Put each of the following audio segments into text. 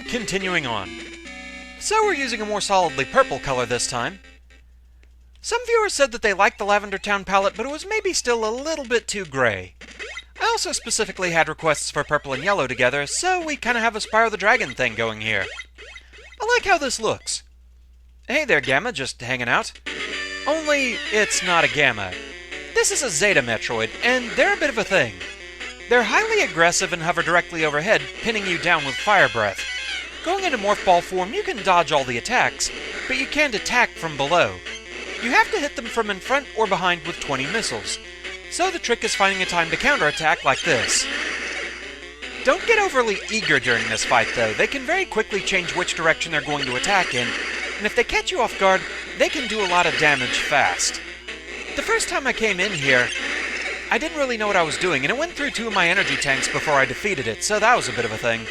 continuing on. So we're using a more solidly purple color this time. Some viewers said that they liked the Lavender Town palette, but it was maybe still a little bit too gray. I also specifically had requests for purple and yellow together, so we kind of have a Spyro the Dragon thing going here. I like how this looks. Hey there, Gamma, just hanging out. Only, it's not a Gamma. This is a Zeta Metroid, and they're a bit of a thing. They're highly aggressive and hover directly overhead, pinning you down with fire breath. Going into Morph Ball form, you can dodge all the attacks, but you can't attack from below. You have to hit them from in front or behind with 20 missiles. So the trick is finding a time to counterattack like this. Don't get overly eager during this fight, though. They can very quickly change which direction they're going to attack in, and if they catch you off guard, they can do a lot of damage fast. The first time I came in here, I didn't really know what I was doing, and it went through 2 of my energy tanks before I defeated it, so that was a bit of a thing.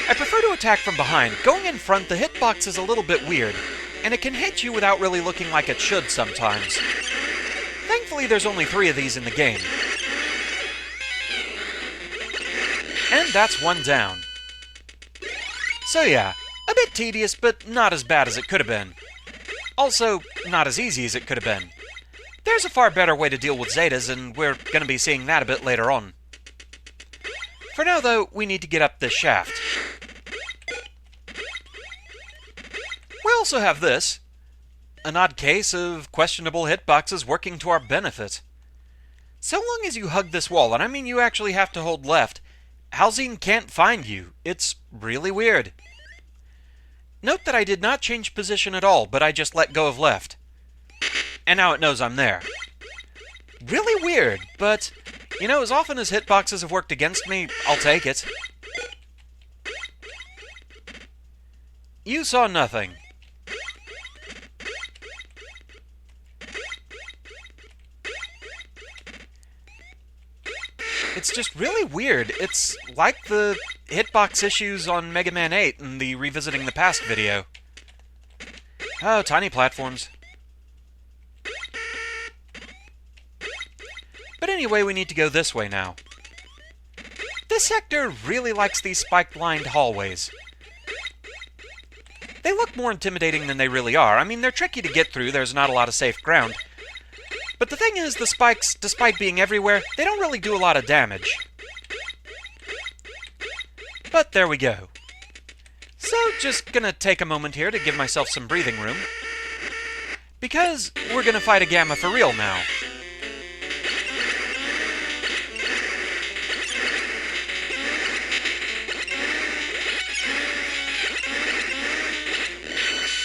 I prefer to attack from behind. Going in front, the hitbox is a little bit weird, and it can hit you without really looking like it should sometimes. Thankfully, there's only 3 of these in the game. And that's 1 down. So yeah, a bit tedious, but not as bad as it could have been. Also, not as easy as it could have been. There's a far better way to deal with Zetas, and we're going to be seeing that a bit later on. For now, though, we need to get up this shaft. We also have this. An odd case of questionable hitboxes working to our benefit. So long as you hug this wall, and I mean you actually have to hold left, Halzine can't find you. It's really weird. Note that I did not change position at all, but I just let go of left. And now it knows I'm there. Really weird, but, you know, as often as hitboxes have worked against me, I'll take it. You saw nothing. It's just really weird. It's like the hitbox issues on Mega Man 8 in the Revisiting the Past video. Oh, tiny platforms. But anyway, we need to go this way now. This sector really likes these spike-lined hallways. They look more intimidating than they really are. I mean, they're tricky to get through, there's not a lot of safe ground. But the thing is, the spikes, despite being everywhere, they don't really do a lot of damage. But there we go. So, just gonna take a moment here to give myself some breathing room. Because we're gonna fight a Gamma for real now.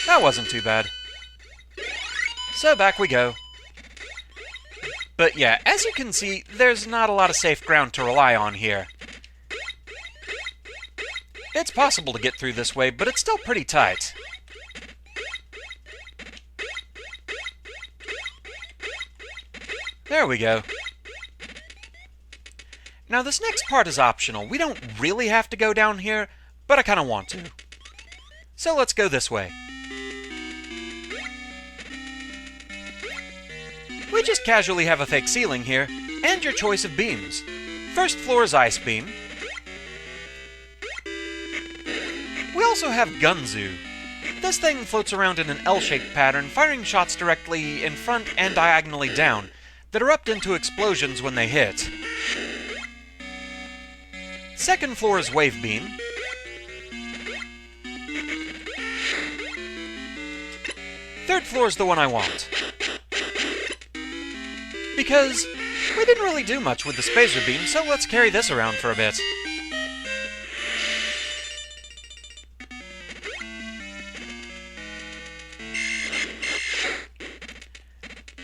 That wasn't too bad. So back we go. But yeah, as you can see, there's not a lot of safe ground to rely on here. It's possible to get through this way, but it's still pretty tight. There we go. Now this next part is optional. We don't really have to go down here, but I kind of want to. So let's go this way. We just casually have a fake ceiling here, and your choice of beams. First floor is Ice Beam. We also have Gunzu. This thing floats around in an L-shaped pattern, firing shots directly in front and diagonally down, that erupt into explosions when they hit. Second floor is Wave Beam. Third floor is the one I want. Because we didn't really do much with the Spacer Beam, so let's carry this around for a bit.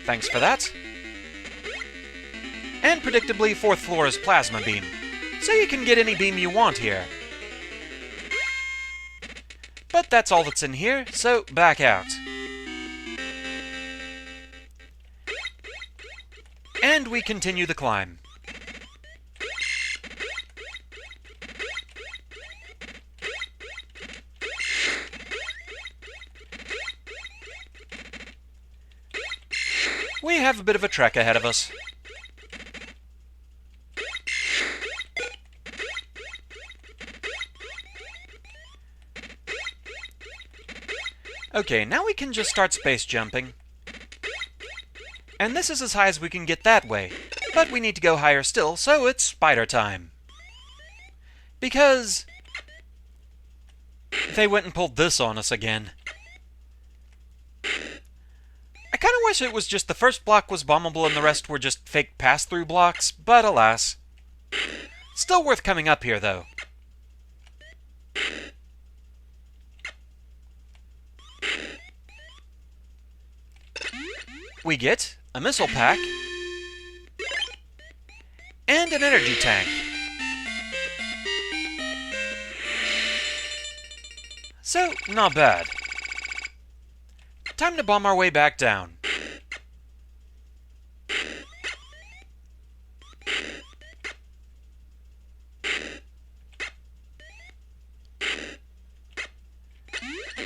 Thanks for that. And predictably, fourth floor is Plasma Beam, so you can get any beam you want here. But that's all that's in here, so back out. And we continue the climb. We have a bit of a trek ahead of us. Okay, now we can just start space jumping. And this is as high as we can get that way. But we need to go higher still, so it's spider time. Because they went and pulled this on us again. I kind of wish it was just the first block was bombable and the rest were just fake pass-through blocks, but alas. Still worth coming up here, though. We get a missile pack and an energy tank. So, not bad. Time to bomb our way back down.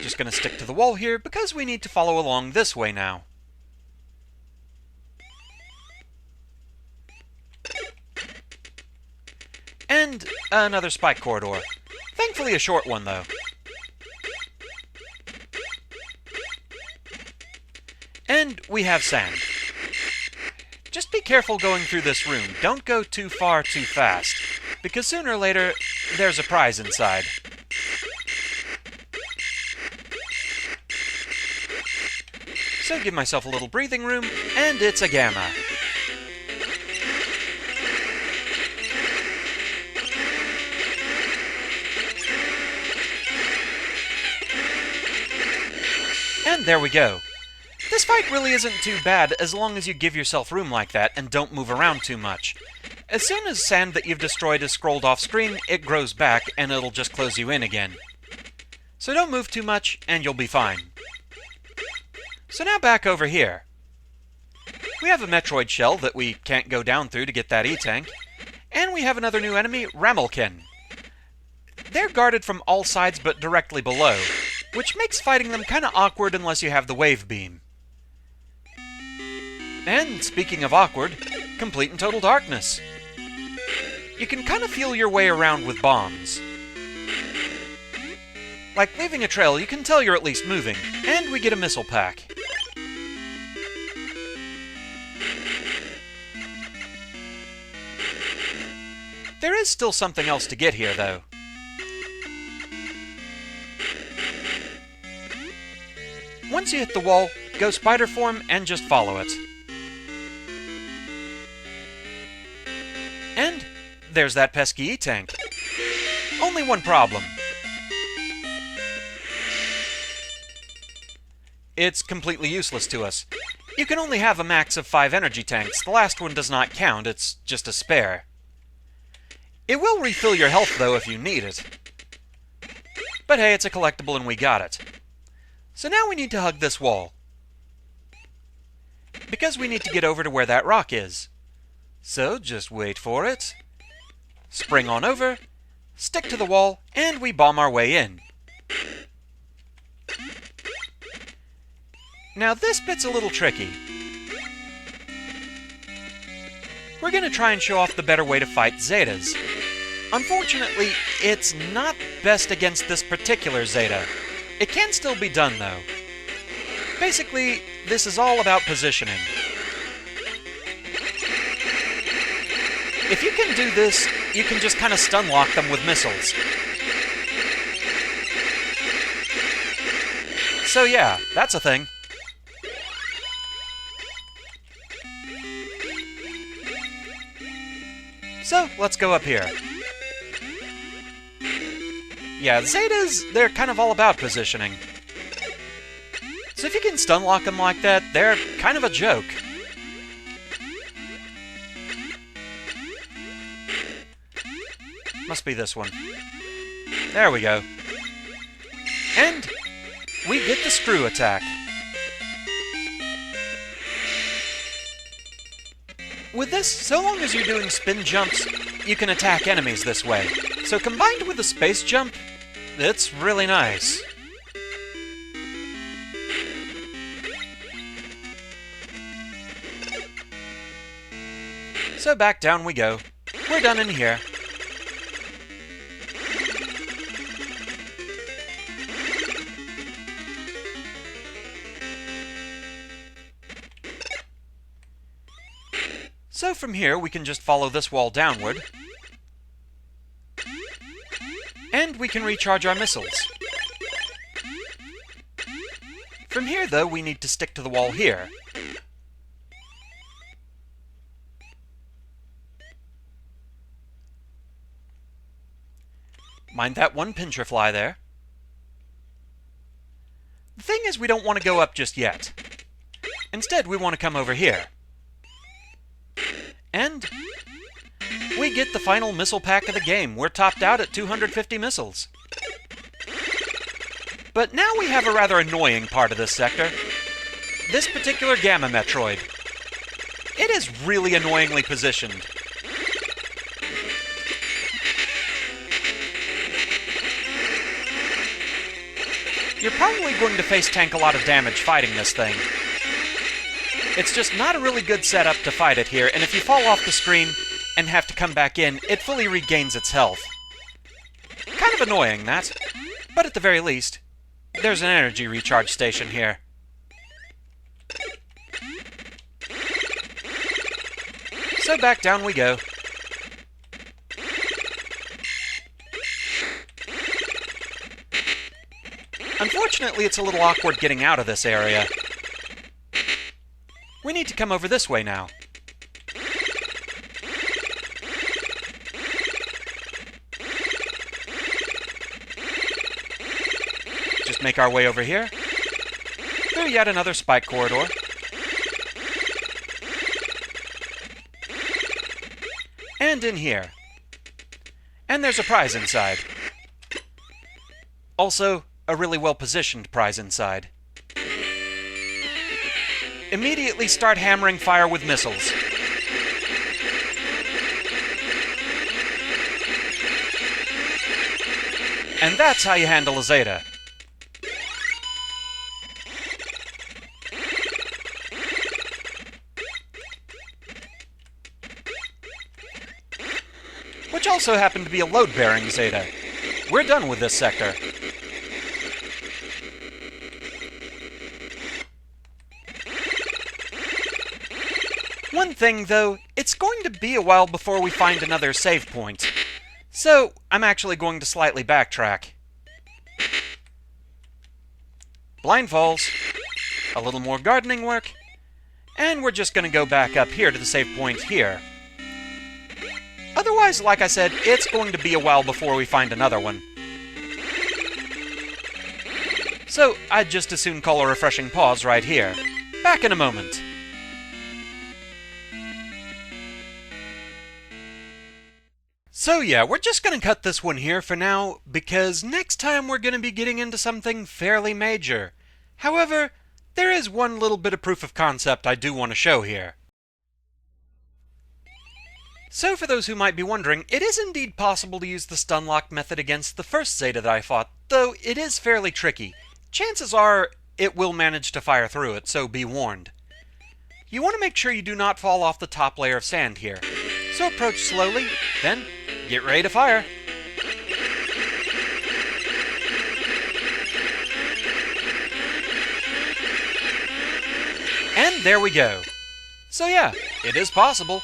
Just gonna stick to the wall here because we need to follow along this way now. And another spike corridor. Thankfully a short one, though. And we have sand. Just be careful going through this room. Don't go too far too fast, because sooner or later, there's a prize inside. So give myself a little breathing room, and it's a gamma. And there we go. This fight really isn't too bad as long as you give yourself room like that and don't move around too much. As soon as sand that you've destroyed is scrolled off screen, it grows back and it'll just close you in again. So don't move too much and you'll be fine. So now back over here. We have a Metroid shell that we can't go down through to get that E-Tank. And we have another new enemy, Ramelkin. They're guarded from all sides but directly below, which makes fighting them kinda awkward unless you have the wave beam. And speaking of awkward, complete and total darkness. You can kinda feel your way around with bombs. Like leaving a trail, you can tell you're at least moving, and we get a missile pack. There is still something else to get here, though. Once you hit the wall, go spider form and just follow it. And there's that pesky E-Tank. Only one problem. It's completely useless to us. You can only have a max of 5 energy tanks. The last one does not count, it's just a spare. It will refill your health, though, if you need it. But hey, it's a collectible and we got it. So now we need to hug this wall. Because we need to get over to where that rock is. So just wait for it. Spring on over, stick to the wall, and we bomb our way in. Now this bit's a little tricky. We're going to try and show off the better way to fight Zetas. Unfortunately, it's not best against this particular Zeta. It can still be done, though. Basically, this is all about positioning. If you can do this, you can just kind of stun lock them with missiles. So yeah, that's a thing. So, let's go up here. Yeah, Zetas, they're kind of all about positioning. So if you can stun lock them like that, they're kind of a joke. Must be this one. There we go. And we get the screw attack. With this, so long as you're doing spin jumps, you can attack enemies this way. So combined with the space jump, it's really nice. So back down we go. We're done in here. So from here, we can just follow this wall downward. And we can recharge our missiles. From here, though, we need to stick to the wall here. Mind that one pincher fly there. The thing is, we don't want to go up just yet. Instead, we want to come over here. And we get the final missile pack of the game. We're topped out at 250 missiles. But now we have a rather annoying part of this sector. This particular Gamma Metroid. It is really annoyingly positioned. You're probably going to face tank a lot of damage fighting this thing. It's just not a really good setup to fight it here, and if you fall off the screen and have to come back in, it fully regains its health. Kind of annoying, that. But at the very least, there's an energy recharge station here. So back down we go. Unfortunately, it's a little awkward getting out of this area. We need to come over this way now. Just make our way over here, through yet another spike corridor. And in here. And there's a prize inside. Also, a really well-positioned prize inside. Immediately start hammering fire with missiles. And that's how you handle a Zeta. Which also happened to be a load-bearing Zeta. We're done with this sector. One thing, though, it's going to be a while before we find another save point. So, I'm actually going to slightly backtrack. Blindfalls, a little more gardening work, and we're just going to go back up here to the save point here. Otherwise, like I said, it's going to be a while before we find another one. So, I'd just as soon call a refreshing pause right here. Back in a moment. So yeah, we're just going to cut this one here for now, because next time we're going to be getting into something fairly major. However, there is one little bit of proof of concept I do want to show here. So for those who might be wondering, it is indeed possible to use the stun lock method against the first Zeta that I fought, though it is fairly tricky. Chances are it will manage to fire through it, so be warned. You want to make sure you do not fall off the top layer of sand here. So approach slowly, then get ready to fire. And there we go. So yeah, it is possible.